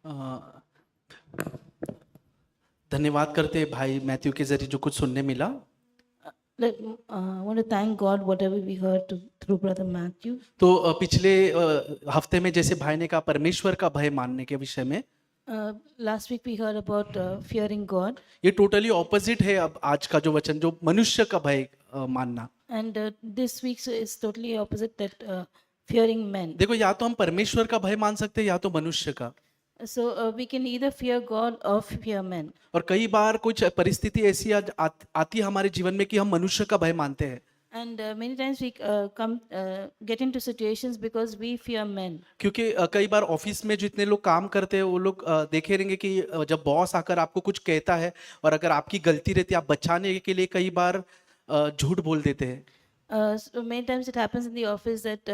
अ, धन्यवाद करते हैं भाई मैथ्यू के जरिए जो कुछ सुनने मिला। I want to thank God whatever we heard through Brother Matthew. तो पिछले हफ्ते में जैसे भाई ने कहा परमेश्वर का भय मानने के विषय में, Last week we heard about fearing God, ये टोटली ऑपोजिट है अब आज का जो वचन, जो मनुष्य का भय मानना। and this week's is totally opposite, that fearing men. देखो, या तो हम परमेश्वर का भय मान सकते हैं या तो मनुष्य का। So we can either fear God or fear men. और कई बार कुछ परिस्थिति ऐसी आती है हमारे जीवन में कि हम मनुष्य का भय मानते हैं, And many times we get into situations because we fear men. क्योंकि कई बार ऑफिस में जितने लोग काम करते हैं वो लोग देखे रहेंगे कि जब बॉस आकर आपको कुछ कहता है और अगर आपकी गलती रहती है, आप बचाने के लिए कई बार झूठ बोल देते हैं। So many times it happens in the office that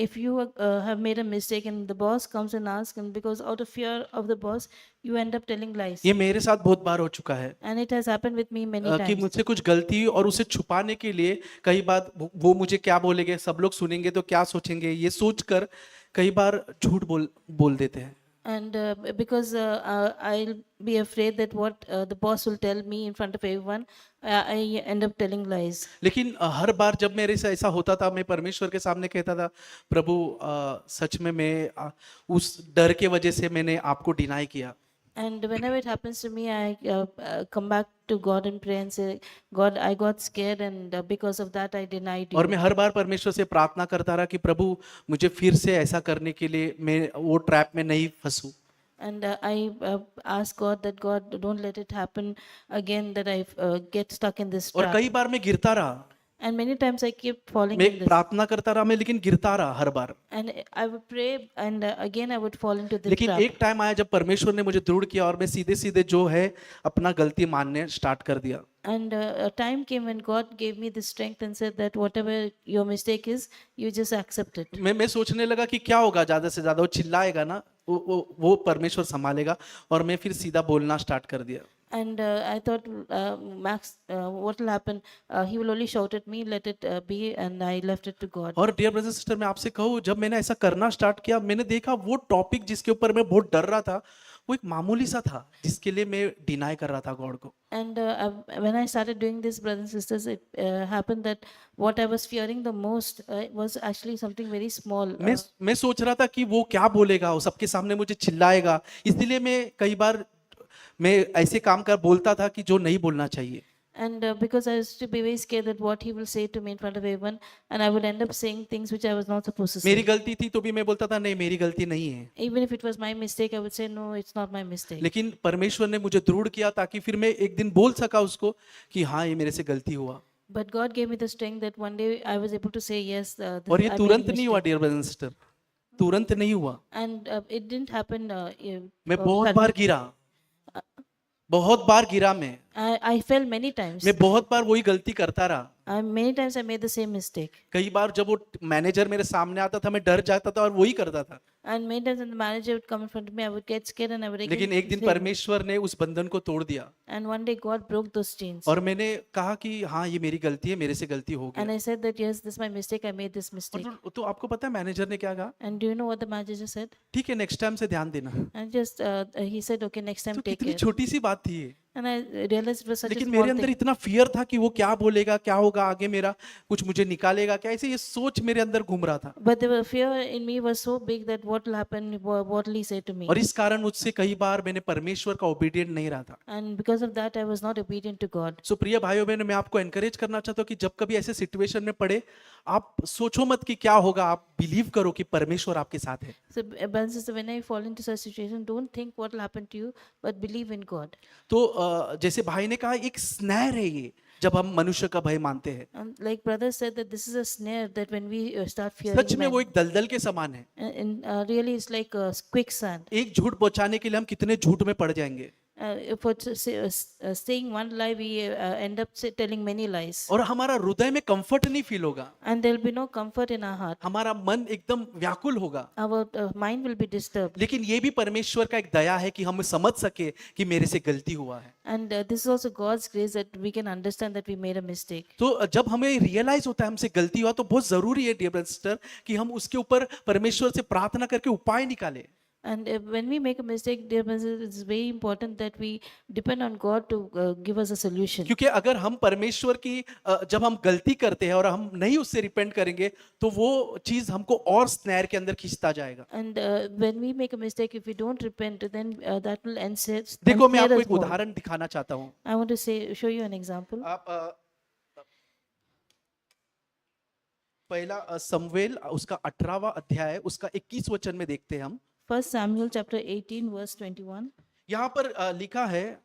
if you have made a mistake and the boss comes and asks, and because out of fear of the boss, you end up telling lies. ये मेरे साथ बहुत बार हो चुका है And it has happened with me many कि times. मुझसे कुछ गलती हुई और उसे छुपाने के लिए कई बार वो मुझे क्या बोलेंगे, सब लोग सुनेंगे तो क्या सोचेंगे, ये सोचकर कई बार झूठ बोल देते हैं। And because I'll be afraid that what the boss will tell me in front of everyone, I end up telling lies. लेकिन हर बार जब मेरे से ऐसा होता था, मैं परमेश्वर के सामने कहता था, प्रभु सच में मैं उस डर के वजह से मैंने आपको डिनाई किया। And whenever it happens to me, I come back to God and pray and say, God, I got scared, and because of that I denied और you. मैं हर बार परमेश्वर से प्रार्थना करता रहा कि प्रभु मुझे फिर से ऐसा करने के लिए मैं वो ट्रैप में नहीं फंसूं। And I ask God that, God, don't let it happen again, that I get stuck in this और trap. कई बार मैं गिरता रहा, And many times I keep falling मैं in this. प्रार्थना करता रहा मैं, लेकिन गिरता रहा हर बार। And I would pray, and again I would fall into the लेकिन trap. एक टाइम आया जब परमेश्वर ने मुझे दृढ़ किया और मैं सीधे सीधे जो है अपना गलती मानने स्टार्ट कर दिया। And a time came when God gave me the strength and said that whatever your mistake is, you just accept it. मैं सोचने लगा कि क्या होगा, ज्यादा से ज्यादा वो चिल्लाएगा ना, वो परमेश्वर संभालेगा, और मैं फिर सीधा बोलना स्टार्ट कर दिया। And I thought, Max, what will happen? He will only shout at me, let it be, and I left it to God. और डियर ब्रदर सिस्टर, मैं आपसे कहूँ, जब मैंने ऐसा करना स्टार्ट किया, मैंने देखा वो टॉपिक जिसके ऊपर मैं बहुत डर रहा था, वो एक मामूली सा था जिसके लिए मैं डिनाई कर रहा था गॉड को। And when I started doing this, brothers and sisters, it happened that what I was fearing the most was actually something very small. मैं सोच रहा था कि वो क्या बोलेगा, वो सबके सामने मुझे चिल्लाएगा, इसलिए मैं कई बार मैं ऐसे काम कर बोलता था कि जो नहीं बोलना चाहिए। And because I used to be very scared that what he will say to me in front of everyone, and I would end up saying things which I was not supposed to say. मेरी गलती थी तो भी मैं बोलता था नहीं, मेरी गलती नहीं है। Even if it was my mistake, I would say, no, it's not my mistake. लेकिन परमेश्वर ने मुझे दृढ़ किया ताकि फिर मैं एक दिन बोल सका उसको कि हाँ, ये मेरे से गलती हुआ। But God gave me the strength that one day I was able to say, yes, और ये I made a तुरंत नहीं हुआ mistake. Dear brother and sister, तुरंत नहीं हुआ। And it didn't happen. मैं बहुत बार गिरा, बहुत बार गिरा मैं I fell many times. बहुत बार वही गलती करता रहा। Many times I made the same mistake. कई बार जब वो मैनेजर मेरे सामने आता था, मैं डर जाता था और वही करता था। And many times when the manager would come in front of me, I would get scared and I would again लेकिन एक दिन say- परमेश्वर ने उस बंधन को तोड़ दिया And one day God broke those chains. और मैंने कहा कि हाँ, ये मेरी गलती है, मेरे से गलती हो And गई। I said that, yes, this is my mistake, I made this mistake. तो आपको पता है मैनेजर ने क्या कहा? And do you know what the manager said? ठीक है, नेक्स्ट टाइम से ध्यान देना। And just he said, okay, next time तो take कितनी care. छोटी सी बात थी ये, And I realized it was such a लेकिन small मेरे अंदर thing. इतना फियर था कि वो क्या बोलेगा, क्या होगा आगे, मेरा कुछ मुझे निकालेगा क्या, ऐसे ये सोच मेरे अंदर घूम रहा था। But the fear in me was so big that what will happen, what will he say to me? और इस कारण मुझसे कई बार मैंने परमेश्वर का ओबीडिएंट नहीं रहा था। And because of that, I was not obedient to God. सो प्रिय भाइयों बहनों, मैं आपको एनकरेज करना चाहता हूँ कि जब कभी ऐसे सिचुएशन में पड़े, आप सोचो मत कि क्या होगा, आप बिलीव करो कि परमेश्वर आपके साथ है। So, brothers and sisters, when I fall into such situation, don't think what will happen to you, but believe in God. तो जैसे भाई ने कहा, एक स्नैर है ये जब हम मनुष्य का भय मानते हैं। And like brother said, that this is a snare that when we start fearing सच में men, वो एक दलदल के समान है। and really it's like quicksand. एक झूठ बचाने के लिए हम कितने झूठ में पड़ जाएंगे। For saying one lie, we end up telling many lies. और हमारा हृदय में कंफर्ट नहीं फील होगा, And there will be no comfort in our heart. हमारा मन एकदम व्याकुल होगा। Our mind will be disturbed. लेकिन ये भी परमेश्वर का एक दया है कि हम समझ सके कि मेरे से गलती हुआ है। And this is also God's grace that we can understand that we made a mistake. तो जब हमें रियलाइज होता है हमसे गलती हुआ, तो बहुत जरूरी है डियर ब्रदर सिस्टर कि हम उसके ऊपर परमेश्वर से प्रार्थना करके उपाय निकालें। And when we make a mistake, dear brothers, it's very important that we depend on God to give us a solution. क्योंकि अगर हम परमेश्वर की जब हम गलती करते हैं और हम नहीं उससे रिपेंट करेंगे तो वो चीज हमको और स्नैर के अंदर खींचता जाएगा। And when we make a mistake, if we don't repent, then that will देखो मैं ensnare आपको us एक more. उदाहरण दिखाना चाहता हूँ। I want to show you an example. आप पहला समवेल उसका 18वां अध्याय उसका 21 वचन में देखते हैं हम। 1 Samuel chapter 18 verse 21. यहाँ पर लिखा है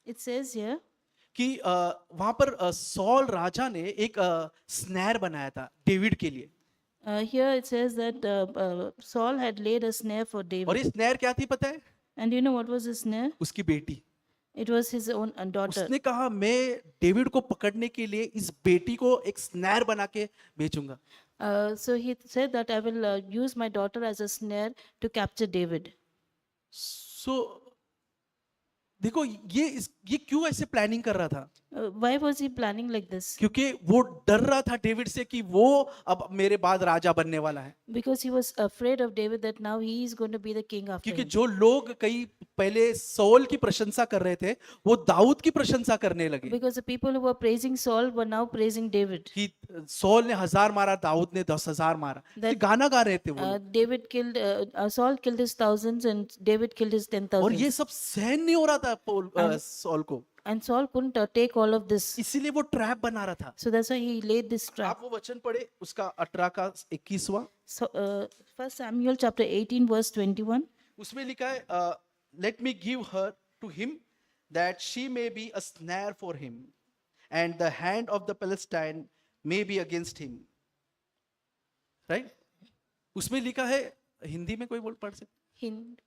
It says here, कि वहां पर सॉल राजा ने एक स्नैर बनाया था डेविड के लिए। here it says that Saul had laid a snare for और David. ये स्नैर क्या थी पता है? And you know what was the snare? उसकी बेटी। It was his own daughter. उसने कहा मैं डेविड को पकड़ने के लिए इस बेटी को एक स्नैर बना के भेजूंगा। So he said that I will use my daughter as a snare to capture David. सो देखो ये क्यों ऐसे प्लानिंग कर रहा था? Why was he planning like this? क्योंकि वो डर रहा था डेविड से कि वो अब मेरे बाद राजा बनने वाला है। Because he was afraid of David that now he is going to be the king after क्योंकि him. जो लोग कई पहले सौल की प्रशंसा कर रहे थे वो दाऊद की प्रशंसा करने लगे Because the people who were praising Saul were now praising David. कि सौल ने 1000 मारा, दाऊद ने 10,000 मारा। ये गाना गा रहे थे वो लोग। David killed, Saul killed his thousands and David killed his और 10,000. ये सब सहन नहीं हो रहा था सौल को, And Saul couldn't take all of this. इसीलिए वो ट्रैप बना रहा था। So that's why he laid this trap. आप वो वचन पढ़े उसका 18 का 21वां, So 1 Samuel chapter 18 verse 21. उसमें लिखा है let me give her to him that she may be a snare for him and the hand of the Palestine may be against him. Right, उसमें लिखा है, हिंदी में कोई बोल पढ़ सकते? Hind.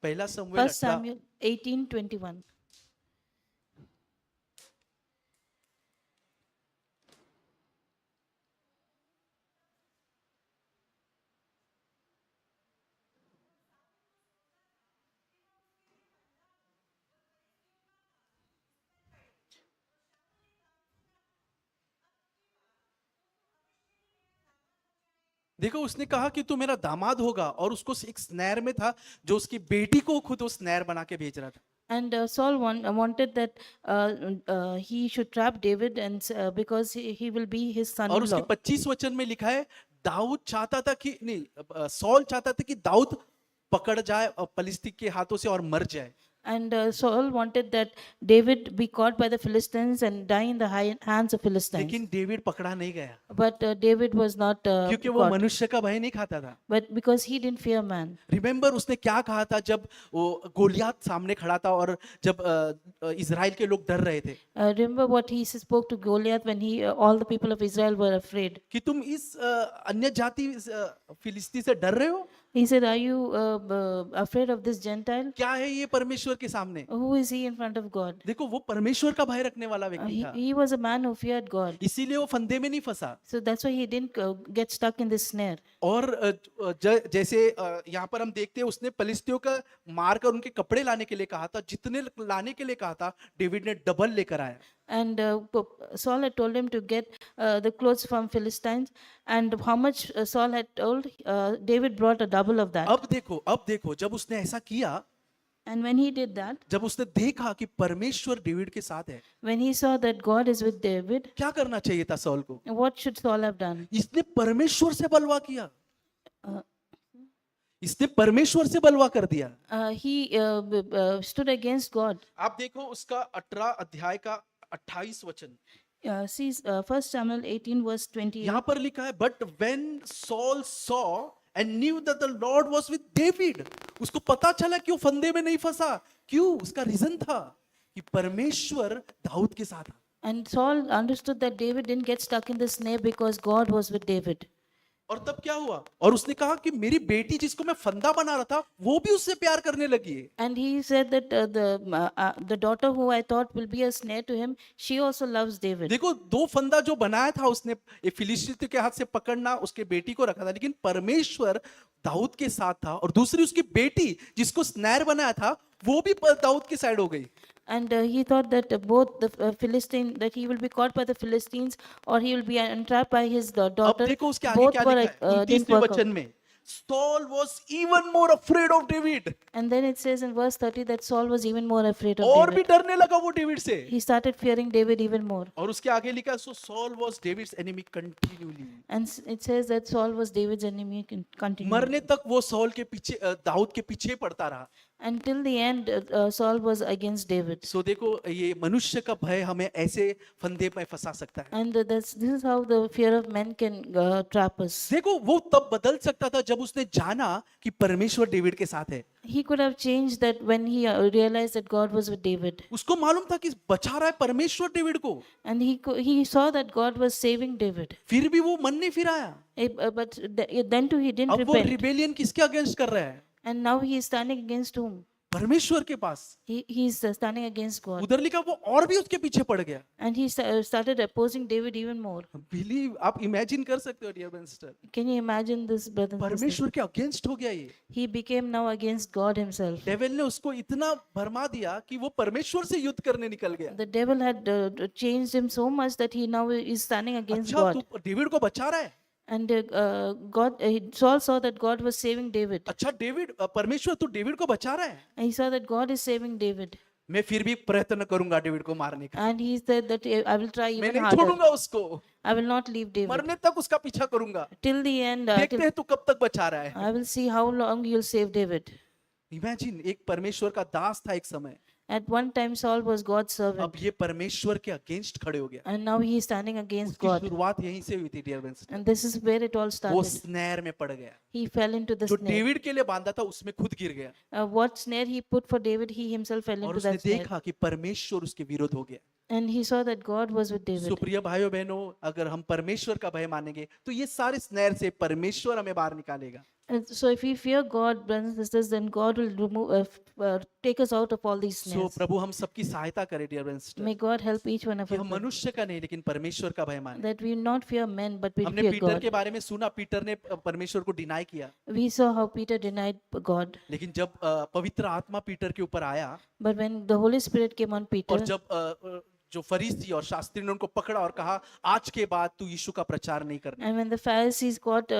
पहला समूएल 1 Samuel 18:21. देखो उसने कहा कि तू मेरा दामाद होगा और उसको एक स्नैर में था जो उसकी बेटी को खुद वो स्नैर बना के भेज रहा था। And Saul wanted that he should trap David, and because he will be his और उसके son-in-law. 25 वचन में लिखा है दाऊद चाहता था कि नहीं, सौल चाहता था कि दाऊद पकड़ जाए और फलिस्ती के हाथों से और मर जाए। And Saul wanted that David be caught by the Philistines and die in the hands of Philistines. लेकिन डेविड पकड़ा नहीं गया But David was not क्योंकि वो caught. मनुष्य का भय नहीं खाता था। But because he didn't fear man. Remember उसने क्या कहा था जब वो गोलियात सामने खड़ा था और जब इजराइल के लोग डर रहे थे Remember what he spoke to Goliath when all the people of Israel were afraid. कि तुम इस अन्य जाति फिलिस्ती से डर रहे हो? He said, "Are you afraid of this Gentile? क्या है ये परमेश्वर के सामने? Who is he in front of God?" देखो वो परमेश्वर का भय रखने वाला व्यक्ति था, He was a man who feared God. इसीलिए वो फंदे में नहीं फंसा। So that's why he didn't get stuck in this snare. और जैसे यहाँ पर हम देखते हैं उसने फलिस्तियों का मारकर उनके कपड़े लाने के लिए कहा था, जितने लाने के लिए कहा था डेविड ने डबल लेकर आया। And Saul had told him to get the clothes from Philistines, and how much Saul had told, David brought a double of that. अब देखो जब उसने ऐसा किया, And when he did that, जब उसने देखा कि परमेश्वर डेविड के साथ है, when he saw that God is with David, क्या करना चाहिए था सौल को? what should Saul have done? इसने परमेश्वर से बलवा किया, Uh, इसने परमेश्वर से बलवा कर दिया। he stood against God. आप देखो उसका 18 अध्याय का 28 वचन, See 1 Samuel 18 verse 28. यहाँ पर लिखा है but when Saul saw and knew that the Lord was with David, उसको पता चला कि वो फंदे में नहीं फंसा। क्यों? उसका रीजन था कि परमेश्वर दाऊद के साथ था। And Saul understood that David didn't get stuck in the snare because God was with David. और तब क्या हुआ? और उसने कहा कि मेरी बेटी जिसको मैं फंदा बना रहा था वो भी उससे प्यार करने लगी है। And he said that the daughter who I thought will be a snare to him, she also loves David. देखो दो फंदा जो बनाया था उसने, एक फिलिस्तीन के हाथ से पकड़ना, उसके बेटी को रखा था, लेकिन परमेश्वर दाऊद के साथ था। और दूसरी उसकी बेटी जिसको स्नैर बनाया था वो भी दाऊद की साइड हो गई। And he thought that both the Philistine, that he will be caught by the Philistines or he will be entrapped by his अब daughter. देखो उसके आगे Both क्या were लिखा है didn't 29वें work out. वचन में, Saul was even more afraid of David. And then it says in verse 30 that Saul was even more afraid of और भी David. डरने लगा वो डेविड से। He started fearing David even more. और उसके आगे लिखा, so Saul was David's enemy continually. And it says that Saul was David's enemy continually. मरने तक वो सॉल के पीछे दाऊद के पीछे पड़ता रहा। Until the end, Saul was against David. सो देखो ये मनुष्य का भय हमें ऐसे फंदे में फंसा सकता है। And this is how the fear of men can trap us. देखो वो तब बदल सकता था जब उसने जाना कि परमेश्वर डेविड के साथ है। He could have changed that when he realized that God was with David. उसको मालूम था कि बचा रहा है परमेश्वर डेविड को, And he saw that God was saving David. फिर भी वो मन नहीं फिराया। But then too he didn't अब वो repent. रिबेलियन किसके अगेंस्ट कर रहा है? And now he is standing against whom? परमेश्वर के पास। He is standing against God. उधर लिखा वो और भी उसके पीछे पड़ गया। And he started opposing David even more. Believe, आप इमेजिन कर सकते हो dear sister, Can you imagine this, brother and sister? परमेश्वर के अगेंस्ट हो गया ये। He became now against God himself. Devil ने उसको इतना भरमा दिया कि वो परमेश्वर से युद्ध करने निकल गया। The devil had changed him so much that he now is standing against अच्छा God. तू डेविड को बचा रहा है। And Saul saw that God was saving David. अच्छा डेविड, परमेश्वर तू डेविड को बचा रहा है, And he saw that God is saving David. मैं फिर भी प्रयत्न करूंगा डेविड को मारने का। And he said that I will try मैं even नहीं harder. छोड़ूंगा उसको, I will not leave David. मरने तक उसका पीछा करूंगा। Till the end, देखते हैं तू कब तक बचा रहा है। I will see how long you'll save David. Imagine, एक परमेश्वर का दास था एक समय, At one time, Saul was God's अब servant. ये परमेश्वर के अगेंस्ट खड़े हो गया। And now he is standing against उसकी God. शुरुआत यहीं से हुई थी dear friends. And this is where it all वो started. स्नैर में पड़ गया, He fell into the जो snare. डेविड के लिए बांधा था उसमें खुद गिर गया, What snare he put for David, he himself fell और into उसने that snare. देखा कि परमेश्वर उसके विरोध हो गया। And he saw that God was with David. Supriya भाइयों बहनों, अगर हम परमेश्वर का भय मानेंगे तो ये सारे स्नैर से परमेश्वर हमें बाहर निकालेगा। And so if we fear God, brothers and sisters, then God will take us out of all these so snares. प्रभु हम सबकी सहायता करे dear friends, May God help each one of कि us हम मनुष्य का नहीं लेकिन परमेश्वर का भय माने। that we not fear men, but we हमने fear पीटर God. के बारे में सुना, पीटर ने परमेश्वर को डिनाई किया, We saw how Peter denied God. लेकिन जब पवित्र आत्मा पीटर के ऊपर आया But when the Holy Spirit came on Peter, और जब जो फरीसी और शास्त्री ने उनको पकड़ा और कहा आज के बाद तू यीशु का प्रचार नहीं करना, and when the Pharisees caught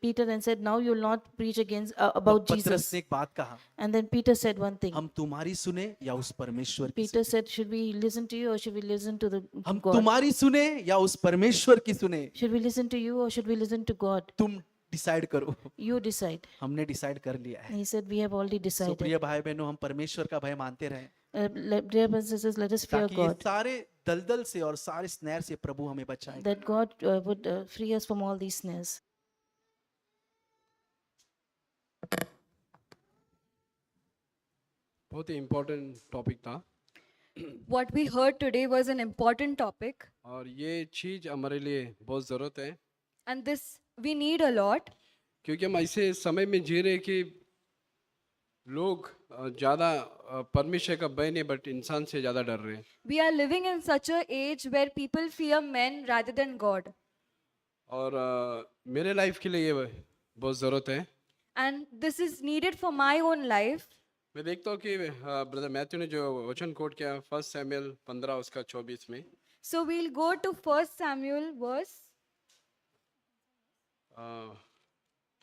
Peter and said, "Now you'll not preach against about पतरस Jesus," ने एक बात कहा, and then Peter said one thing. हम तुम्हारी सुने या उस परमेश्वर की Peter said, "Should we listen to you or should we listen to the हम God? तुम्हारी सुने या उस परमेश्वर की सुने, Should we listen to you or should we listen to God? तुम डिसाइड करो। You decide." हमने डिसाइड कर लिया है। He said, "We have already so decided." प्रिय भाई बहनों, हम परमेश्वर का भय मानते रहें Dear brothers and sisters, let us fear ताकि ये God, सारे दलदल से और सारे स्नैर से प्रभु हमें बचाए। that God would free us from all these snares. बहुत ही इम्पोर्टेंट टॉपिक था What we heard today was an important topic, और ये चीज़ हमारे लिए बहुत ज़रूरत है, and this we need a lot क्योंकि हम ऐसे समय में जी रहे कि लोग ज़्यादा परमेश्वर का भय नहीं बट इंसान से ज़्यादा डर रहे हैं। We are living in such a age where people fear men rather than God. और मेरे लाइफ के लिए ये बहुत ज़रूरत है। And this is needed for my own life. मैं देखता हूँ कि ब्रदर मैथ्यू ने जो वचन कोट किया 1 सैमुएल 15 उसका 24 में, So we'll go to 1 Samuel verse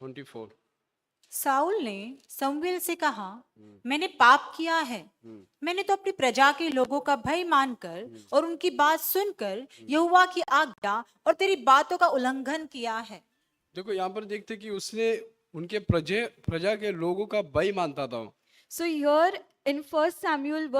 24। Saul ने शमूएल से कहा, मैंने पाप किया है। मैंने तो अपनी प्रजा के लोगों का भय मानकर और उनकी बात सुनकर यहोवा की आज्ञा और तेरी बातों का उल्लंघन किया है। देखो यहाँ पर देखते कि उसने उनके प्रजा के लोगों का भय मानता था। So here in 1 Samuel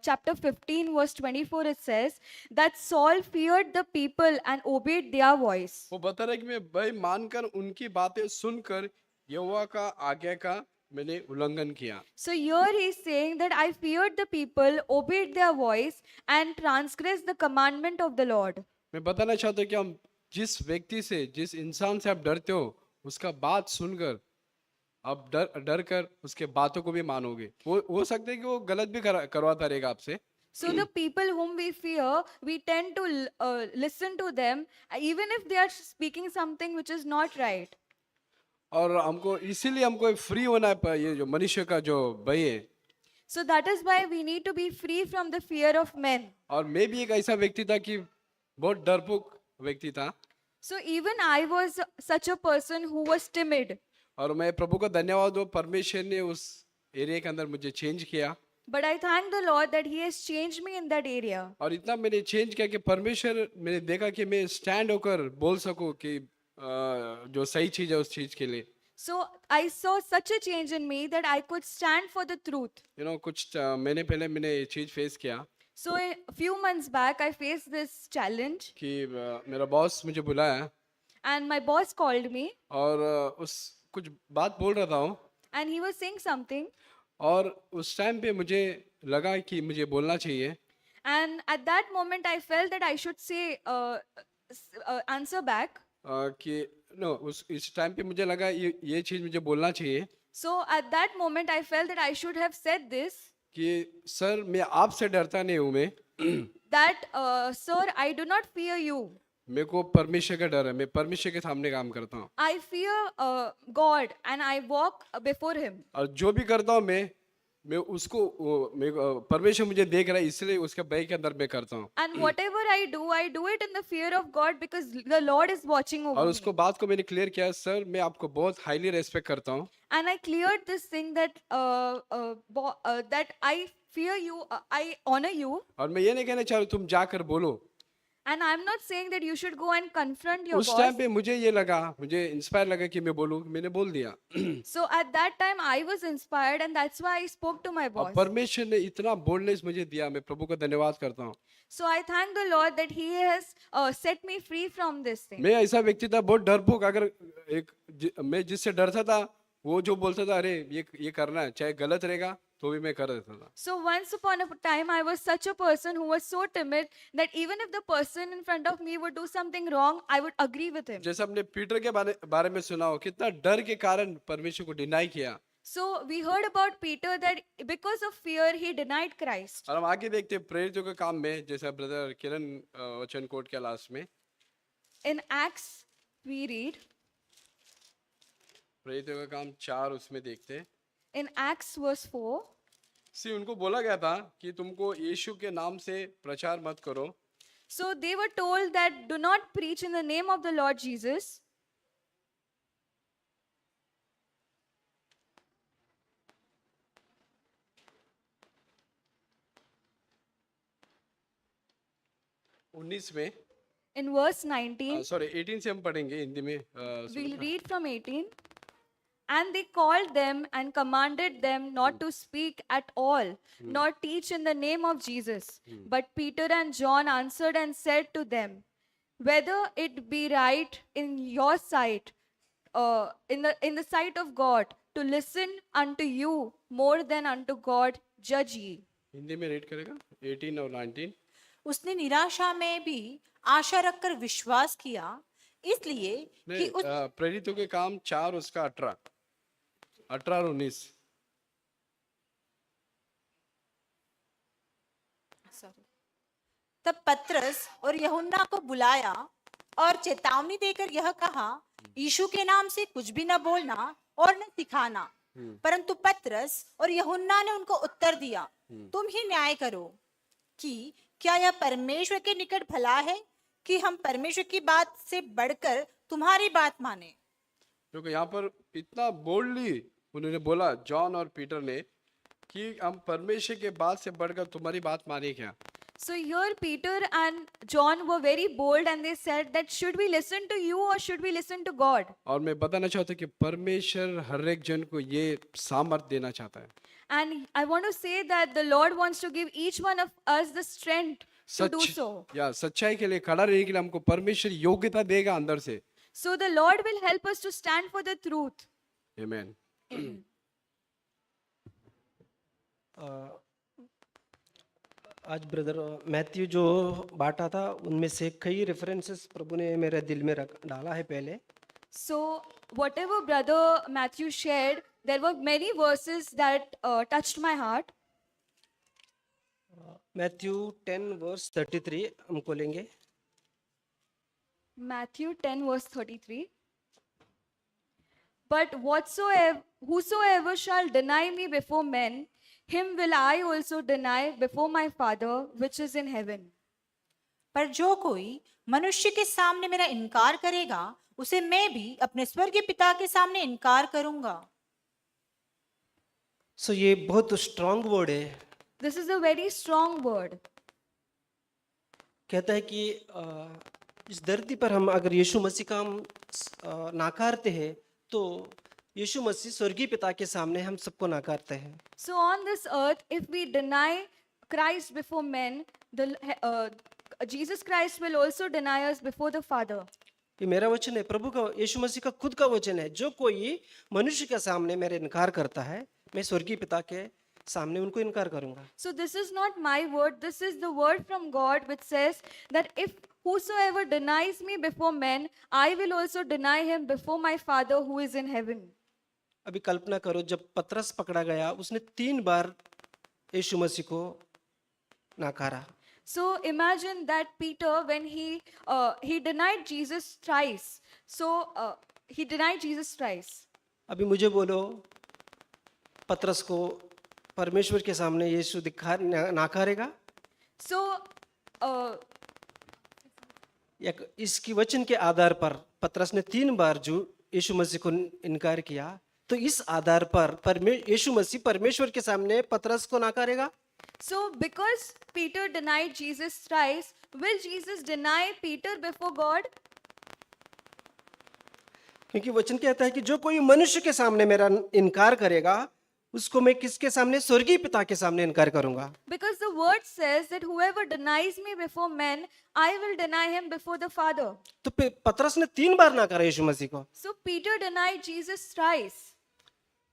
chapter 15 verse 24 it says that Saul feared the people and obeyed their voice. वो बता रहा है कि मैं भय मानकर उनकी बातें सुनकर यहोवा का आज्ञा का मैंने उल्लंघन किया। So here he is saying that I feared the people, obeyed their voice and transgressed the commandment of the Lord. मैं बताना चाहता हूँ कि हम जिस व्यक्ति से, जिस इंसान से आप डरते हो, उसका बात सुनकर आप डर कर उसके बातों को भी मानोगे। वो हो सकता है कि वो गलत भी करवाता रहेगा आपसे। So the people whom we fear, we tend to listen to them even if they are speaking something which is not right. और हमको इसीलिए हमको फ्री होना है, ये जो मनुष्य का जो भय है। So that is why we need to be free from the fear of men. और मैं भी एक ऐसा व्यक्ति था कि बहुत डरपोक व्यक्ति था, So even I was such a person who was timid. और मैं प्रभु का धन्यवाद हो, परमेश्वर ने उस एरिया के अंदर मुझे चेंज किया, But I thank the Lord that He has changed me in that area. और इतना मैंने चेंज किया कि परमेश्वर, मैंने देखा कि मैं स्टैंड होकर बोल सकूं कि जो सही चीज है उस चीज के लिए। So I saw such a change in me that I could stand for the truth. कुछ महीने पहले मैंने ये चीज फेस किया So a few months back, I faced this challenge, कि मेरा बॉस मुझे बुलाया and my boss called me, और उस कुछ बात बोल रहा था हूँ, and he was saying something. और उस टाइम पे मुझे लगा कि मुझे बोलना चाहिए, And at that moment, I felt that I should say, answer back. कि नो उस इस टाइम पे मुझे लगा ये चीज मुझे बोलना चाहिए So at that moment, I felt that I should have said this, कि सर मैं आपसे डरता नहीं हूँ, मैं that, sir, I do not fear you. मेरे को परमेश्वर का डर है, मैं परमेश्वर के सामने काम करता हूँ, I fear God and I walk before Him. और जो भी करता हूँ मैं उसको परमेश्वर मुझे देख रहा है, इसलिए उसके भय के अंदर मैं करता हूँ, And whatever I do it in the fear of God because the Lord is watching over और me. उसको बात को मैंने क्लियर किया, सर मैं आपको बहुत हाईली रेस्पेक्ट करता हूँ, And I cleared this thing that that I fear you, I honor you, और मैं ये नहीं कहना चाह रहा तुम जाकर बोलो। and I'm not saying that you should go and confront your उस boss. टाइम पे मुझे ये लगा, मुझे इंस्पायर लगा कि मैं बोलूँ, मैंने बोल दिया। So at that time I was inspired, and that's why I spoke to my और boss. परमेश्वर ने इतना बोल्डनेस मुझे दिया, मैं प्रभु का धन्यवाद करता हूँ। So I thank the Lord that He has set me free from this thing. मैं ऐसा व्यक्ति था बहुत डरपोक, अगर मैं जिससे डरता था वो जो बोलता था अरे ये करना है, चाहे गलत रहेगा तो भी मैं कर देता था। So once upon a time, I was such a person who was so timid that even if the person in front of me would do something wrong, I would agree with him. जैसे हमने Peter के बारे में सुना हो, कितना डर के कारण परमेश्वर को डिनाई किया, So we heard about Peter that because of fear he denied Christ. और हम आगे देखते हैं प्रेरितों के काम में, जैसा ब्रदर किरण वचन कोट के लास्ट में In Acts, we read, प्रेरितों का काम 4 उसमें देखते हैं, in Acts verse 4, उनको बोला गया था कि तुमको यीशु के नाम से प्रचार मत करो, so they were told that do not preach in the name of the Lord Jesus. उन्नीस में In verse 19, सॉरी 18 से हम पढ़ेंगे हिंदी में we'll read from 18. And they called them and commanded them not to speak at all, nor teach in the name of Jesus. But Peter and John answered and said to them, whether it be right in your sight, in the sight of God, to listen unto you more than unto God, judge ye. Hindi में read करेगा 18 और 19। उसने निराशा में भी आशा रखकर विश्वास किया, इसलिए कि नहीं, उस प्रेरितों के काम 4 उसका 18 और 19। तब पतरस और यूहन्ना को बुलाया और चेतावनी देकर यह कहा, यीशु के नाम से कुछ भी न बोलना और न सिखाना। परंतु पतरस और यूहन्ना ने उनको उत्तर दिया, तुम ही न्याय करो कि क्या यह परमेश्वर के निकट भला है कि हम परमेश्वर की बात से बढ़कर तुम्हारी बात माने। क्योंकि यहाँ पर इतना बोल्डली उन्होंने बोला, जॉन और पीटर ने, कि हम परमेश्वर के बात से बढ़कर तुम्हारी बात माने क्या। So here Peter and John were very bold and they said that should we listen to you or should we listen to God? और मैं बताना चाहता हूँ कि परमेश्वर हर एक जन को ये सामर्थ देना चाहता है। And I want to say that the Lord wants to give each one of us the strength to do so. या सच्चाई के लिए खड़ा रहने के लिए हमको परमेश्वर योग्यता देगा अंदर से। So the Lord will help us to stand for the truth. आमीन। आज ब्रदर मैथ्यू जो बांटा था उनमें से कई रेफरेंसेस प्रभु ने मेरे दिल में डाला है पहले। So whatever brother Matthew shared, there were many verses that touched my heart. Matthew 10 verse 33 हमको लेंगे। Matthew 10 verse 33. But whosoever shall deny me before men, him will I also deny before my Father which is in heaven. पर जो कोई मनुष्य के सामने मेरा इनकार करेगा उसे मैं भी अपने स्वर्गीय पिता के सामने इनकार करूंगा। सो ये बहुत स्ट्रांग वर्ड है। This is a very strong word. कहता है कि इस धरती पर हम अगर यीशु मसीह का हम नाकारते हैं तो यीशु मसीह स्वर्गीय पिता के सामने हम सबको नाकारते हैं। So on this earth, if we deny Christ before men, Jesus Christ will also deny us before the Father. ये मेरा वचन है, प्रभु का, यीशु मसीह का खुद का वचन है। जो कोई मनुष्य के सामने मेरे इनकार करता है मैं स्वर्गीय पिता के सामने उनको इनकार करूंगा। So this is not my word, this is the word from God which says that if whosoever denies me before men, I will also deny him before my Father who is in heaven. अभी कल्पना करो जब पतरस पकड़ा गया उसने 3 बार यीशु मसीह को नकारा। So imagine that Peter, when he denied Jesus thrice. So he denied Jesus thrice. अभी मुझे बोलो पतरस को परमेश्वर के सामने यीशु नकारेगा? So या इसकी वचन के आधार पर पतरस ने 3 बार जो यीशु मसीह को इनकार किया तो इस आधार पर यीशु मसीह परमेश्वर के सामने पतरस को नकारेगा? So because Peter denied Jesus thrice, will Jesus deny Peter before God? क्योंकि वचन कहता है कि जो कोई मनुष्य के सामने मेरा इनकार करेगा उसको मैं किसके सामने? स्वर्गीय पिता के सामने इनकार करूंगा। Because the word says that whoever denies me before men, I will deny him before the Father. तो पतरस ने 3 बार नकारा यीशु मसीह को। So Peter denied Jesus thrice.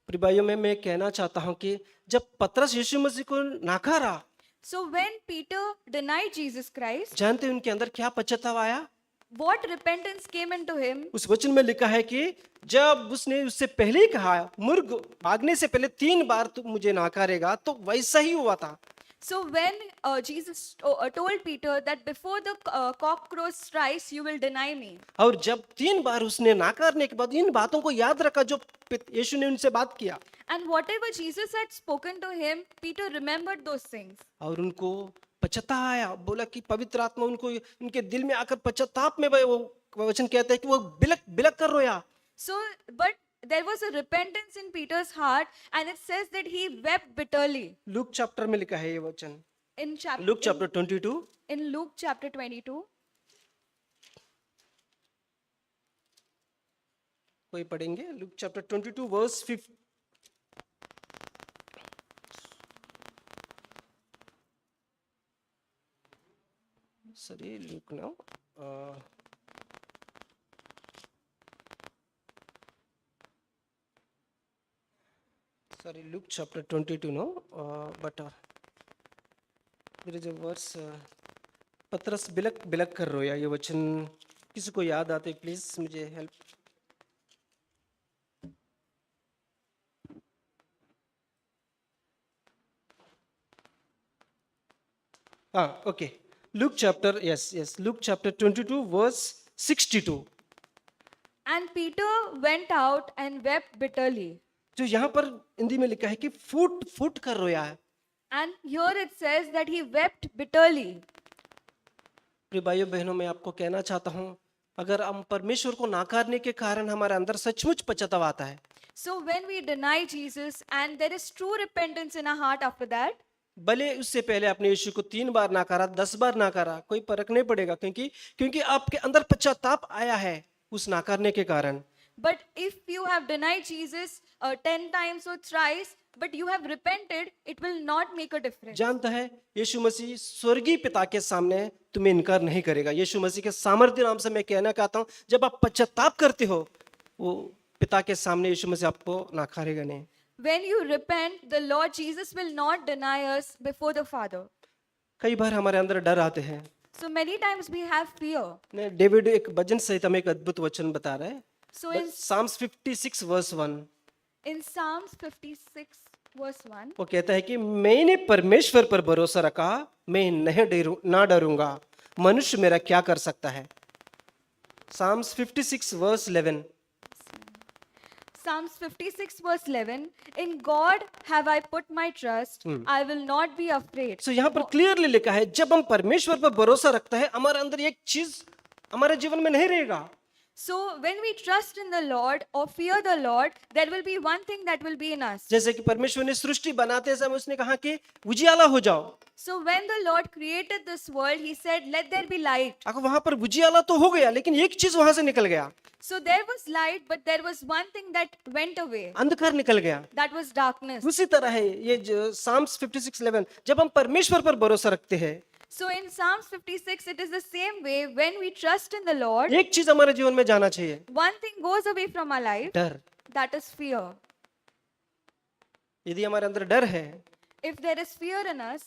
प्रिय भाइयों में मैं कहना चाहता हूं कि जब पतरस यीशु मसीह को नकारा, So when Peter denied Jesus Christ, जानते हैं उनके अंदर क्या पश्चाताप आया? what repentance came into him? उस वचन में लिखा है कि जब उसने उससे पहले ही कहा मुर्ग भागने से पहले 3 बार तू मुझे नकारेगा, तो वैसा ही हुआ था। So when Jesus told Peter that before the cock crows thrice, you will deny me. और जब 3 बार उसने नकारने के बाद इन बातों को याद रखा जो यीशु ने उनसे बात किया, And whatever Jesus had spoken to him, Peter remembered those things. और उनको पश्चाताप आया। बोला कि पवित्र आत्मा उनको उनके दिल में आकर पश्चाताप में वो वचन कहता है कि वो बिलक बिलक कर रोया। So, but there was a repentance in Peter's heart, and it says that he wept bitterly. Luke chapter में लिखा है ये वचन, In Luke chapter 22 in Luke chapter 22. कोई पढ़ेंगे? Luke chapter 22 verse 5। Sorry, Luke now. Sorry, Luke chapter 22 now. But there is a verse. पतरस बिलक बिलक कर रोया। ये वचन किसी को याद आते प्लीज मुझे help. Okay. Luke chapter, yes, Luke chapter 22 verse 62. And Peter went out and wept bitterly. जो यहाँ पर हिंदी में लिखा है कि फूट फूट कर रोया है। And here it says that he wept bitterly. प्रिय भाइयों बहनों, मैं आपको कहना चाहता हूँ, अगर हम परमेश्वर को नाकारने के कारण हमारे अंदर सचमुच पश्चाताप आता है, So when we deny Jesus and there is true repentance in our heart after that, भले उससे पहले आपने यीशु को 3 बार नकारा, 10 बार नकारा, कोई फर्क नहीं पड़ेगा, क्योंकि आपके अंदर पश्चाताप आया है उस नकारने के कारण। but if you have denied Jesus 10 times or thrice, but you have repented, it will not make a difference. जानता है यीशु मसीह स्वर्गीय पिता के सामने तुम्हें इनकार नहीं करेगा। यीशु मसीह के सामर्थ्य नाम से मैं कहना चाहता हूँ, जब आप पश्चाताप करते हो वो पिता के सामने यीशु मसीह आपको नकारेगा नहीं। When you repent, the Lord Jesus will not deny us before the Father. कई बार हमारे अंदर डर आते हैं। So many times we have fear. David एक भजन संहिता में एक अद्भुत वचन बता रहा है। So in Psalms 56 verse 1 Psalms 56 verse 1, वो कहता है कि मैंने परमेश्वर पर भरोसा रखा, मैं ना डरूंगा, मनुष्य मेरा क्या कर सकता है। Psalms 56 verse 11 Psalms 56 verse 11, in God have I put my trust, I will not be afraid. सो यहाँ पर क्लियरली लिखा है जब हम परमेश्वर पर भरोसा रखते हैं हमारे अंदर एक चीज हमारे जीवन में नहीं रहेगा. So when we trust in the Lord or fear the Lord, there will be one thing that will be in us. जैसे कि परमेश्वर ने सृष्टि बनाते समय उसने कहा कि उजियाला हो जाओ. So when the Lord created this world, he said, let there be light. अगर वहां पर उजियाला तो हो गया लेकिन एक चीज वहां से निकल गया. So there was light, but there was one thing that went away. अंधकार निकल गया. That was darkness. उसी तरह है ये जो Psalms 56:11 जब हम परमेश्वर पर भरोसा रखते हैं So in Psalms 56, it is the same way. When we trust in the Lord, एक चीज हमारे जीवन में जाना चाहिए. one thing goes away from our life, डर. that is fear. यदि हमारे अंदर डर है If there is fear in us,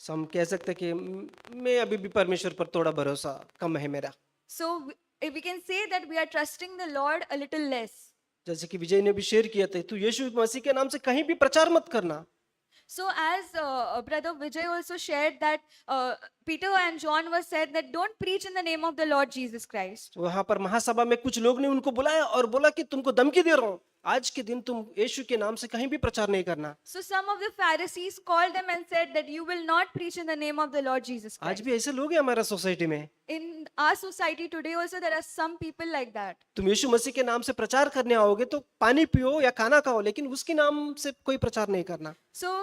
तो हम कह सकते हैं कि मैं अभी भी परमेश्वर पर थोड़ा भरोसा कम है मेरा. so if we can say that we are trusting the Lord a little less. जैसे कि विजय ने भी शेयर किया था तू यीशु मसीह के नाम से कहीं भी प्रचार मत करना. So as brother Vijay also shared that Peter and John was said that don't preach in the name of the Lord Jesus Christ. वहां पर महासभा में कुछ लोग ने उनको बुलाया और बोला कि तुमको धमकी दे रहा हूं आज के दिन तुम यीशु के नाम से कहीं भी प्रचार नहीं करना. So some of the Pharisees called them and said that you will not preach in the name of the Lord Jesus आज Christ. भी ऐसे लोग हैं हमारा सोसाइटी में. In our society today also there are some people like that. तुम यीशु मसीह के नाम से प्रचार करने आओगे तो पानी पियो या खाना खाओ लेकिन उसके नाम से कोई प्रचार नहीं करना. So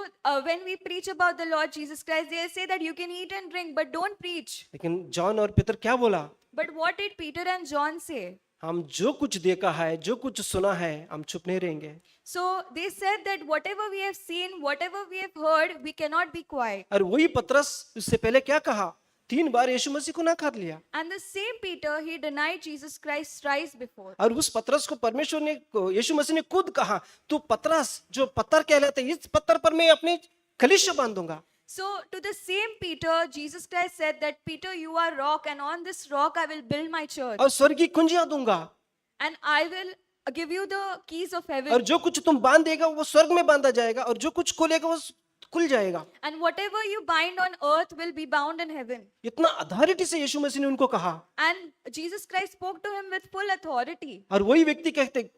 when we preach about the Lord Jesus Christ, they say that you can eat and drink, but don't preach. लेकिन जॉन और पीतर क्या बोला? But what did Peter and John say? हम जो कुछ देखा है जो कुछ सुना है हम चुप नहीं रहेंगे. So they said that whatever we have seen, whatever we have heard, we cannot be quiet. और वही पतरस उससे पहले क्या कहा? 3 बार यीशु मसीह को नकार लिया. And the same Peter, he denied Jesus Christ thrice before. और उस पतरस को परमेश्वर ने यीशु मसीह ने खुद कहा तू पतरस जो पत्थर कहलाते हैं इस पत्थर पर मैं अपनी कलीसिया बांधूंगा. So to the same Peter, Jesus Christ said that Peter, you are rock, and on this rock I will build my church, और स्वर्ग की कुंजियां दूंगा. and I will give you the keys of और heaven. जो कुछ तुम बांध देगा वो स्वर्ग में बांधा जाएगा और जो कुछ खोलेगा वो खुल जाएगा. And whatever you bind on earth will be bound in heaven. इतना अथॉरिटी से यीशु मसीह ने उनको कहा. And Jesus Christ spoke to him with full authority. और वही व्यक्ति कहते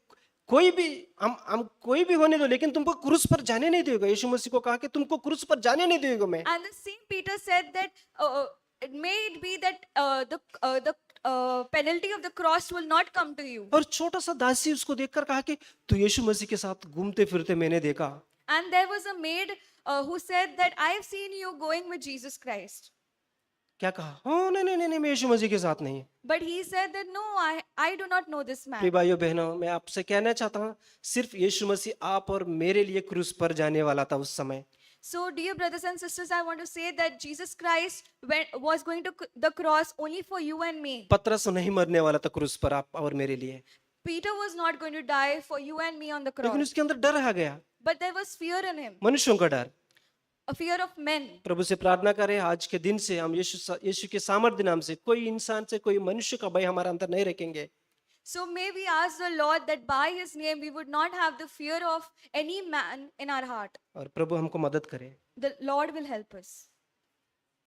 कोई भी हम कोई भी होने दो लेकिन तुमको क्रूस पर जाने नहीं देगा. यीशु मसीह को कहा कि तुमको क्रूस पर जाने नहीं देगा मैं. And the same Peter said that it may it be that the penalty of the cross will not come to you. और छोटा सा दासी उसको देखकर कहा कि तू यीशु मसीह के साथ घूमते फिरते मैंने देखा. And there was a maid who said that I have seen you going with Jesus Christ. क्या कहा? हाँ नहीं नहीं नहीं नहीं, मैं यीशु मसीह के साथ नहीं. But he said that no, I do not know this प्रिय man. भाइयों बहनों मैं आपसे कहना चाहता हूँ सिर्फ यीशु मसीह आप और मेरे लिए क्रूस पर जाने वाला था उस समय. So, dear brothers and sisters, I want to say that Jesus Christ was going to the cross only for you and me. पतरस नहीं मरने वाला था क्रूस पर आप और मेरे लिए. Peter was not going to die for you and me on the लेकिन cross. उसके अंदर डर आ गया. But there was fear in him, मनुष्यों का डर. a fear of men. प्रभु से प्रार्थना करें आज के दिन से हम यीशु के सामर्थ्य नाम से कोई इंसान से कोई मनुष्य का भय हमारे अंदर नहीं रखेंगे. So may we ask the Lord that by his name we would not have the fear of any man in our heart. और प्रभु हमको मदद करे. The Lord will help us.